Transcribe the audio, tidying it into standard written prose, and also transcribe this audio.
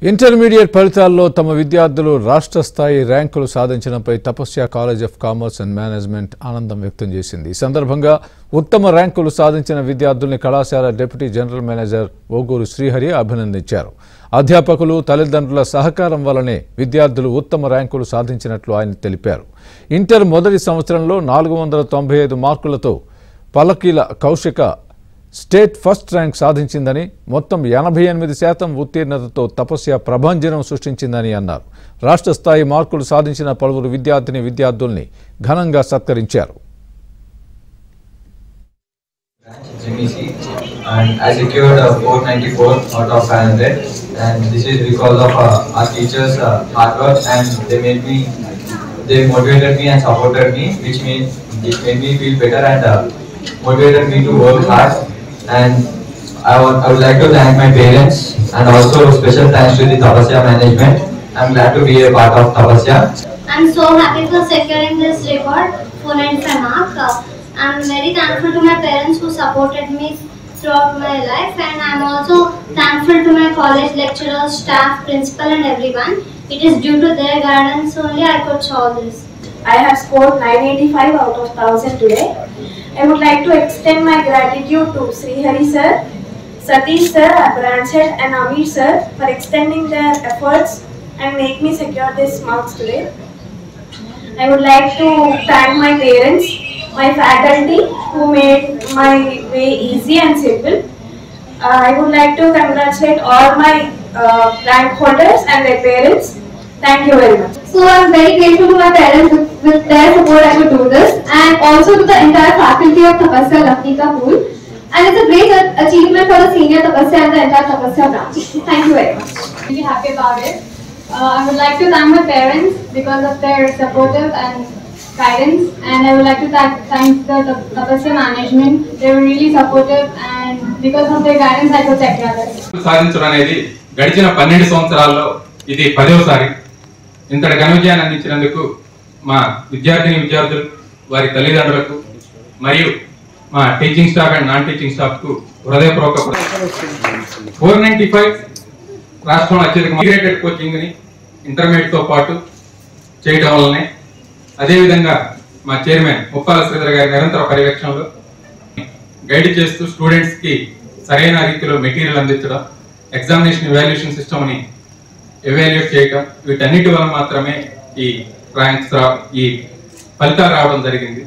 Intermediate ఫలితాల్లో తమ విద్యార్థులు రాష్ట్ర స్థాయి ర్యాంకులు సాధించడంపై Tapasya college of commerce and management ఆనందం వ్యక్తం చేసింది. ఈ సందర్భంగా ఉత్తమ ర్యాంకులు సాధించిన విద్యార్థుల్ని కళాశాల deputy general manager Oguru Srihari అభినందించారు. అధ్యాపకులు తల్లిదండ్రుల సహకారం వల్లనే విద్యార్థులు ఉత్తమ ర్యాంకులు సాధించినట్లు ఆయన తెలిపారు. ఇంటర్ మొదటి సంవత్సరంలో 495 మార్కులతో పలకీల కౌశిక స్టేట్ ఫస్ట్ ర్యాంక్ సాధించిందని, మొత్తం 88% ఉత్తీర్ణతతో తపస్య ప్రభంజనం సృష్టించిందని అన్నారు. రాష్ట్ర స్థాయి మార్కులు సాధించిన పలువురు విద్యార్థుల్ని ఘనంగా సత్కరించారు. And I secured 494 out of 500, and this is because of our teachers' hard work, and they motivated me and supported me, which made me feel better and motivated me to work hard. And I would like to thank my parents, and also special thanks to the Tapasya management. I'm glad to be a part of Tapasya. I'm so happy for securing this record, 495 mark. I'm very thankful to my parents who supported me throughout my life, and I'm also thankful to my college lecturers, staff, principal and everyone. It is due to their guidance only I could solve this. I have scored 985 out of 1000 today. I would like to extend my gratitude to Srihari sir, Satish sir, our branch head, and Amir sir for extending their efforts and make me secure these marks today. I would like to thank my parents, my faculty who made my way easy and simple. I would like to congratulate all my rank holders and their parents. Thank you very much. So I'm very grateful to my parents. With their support I could do this, and also to the entire faculty of Tapasya Laknika Pool. And it's a great achievement for the senior Tapasya and the entire Tapasya branch. Thank you very much. Really happy about it. I would like to thank my parents because of their supportive and guidance, and I would like to thank the Tapasya management. They were really supportive, and because of their guidance I could secure this. సాధించడం అనేది గడిచిన 12 సంవత్సరాల్లో ఇది 10వసారి. ఇంతటి ఘన విజయాన్ని అందించినందుకు మా విద్యార్థులు, వారి తల్లిదండ్రులకు మరియు మా teaching staff and non teaching స్టాఫ్కు హృదయపూర్వక 495 రాష్ట్రంలో అత్యధిక ఇంటిగ్రేటెడ్ కోచింగ్ని ఇంటర్మీడియట్తో పాటు చేయడం వల్లనే, అదేవిధంగా మా చైర్మన్ ముప్పాల శ్రీధర్ గారి నిరంతర పర్యవేక్షణలో గైడ్ చేస్తూ స్టూడెంట్స్కి సరైన రీతిలో మెటీరియల్ అందించడం, ఎగ్జామినేషన్ ఎవాల్యుయేషన్ సిస్టమ్ని ఎవాల్యుయేట్ చేయడం, వీటన్నిటి వల్ల మాత్రమే ఈ ర్యాంక్స్ ఈ ఫలితాలు రావడం జరిగింది.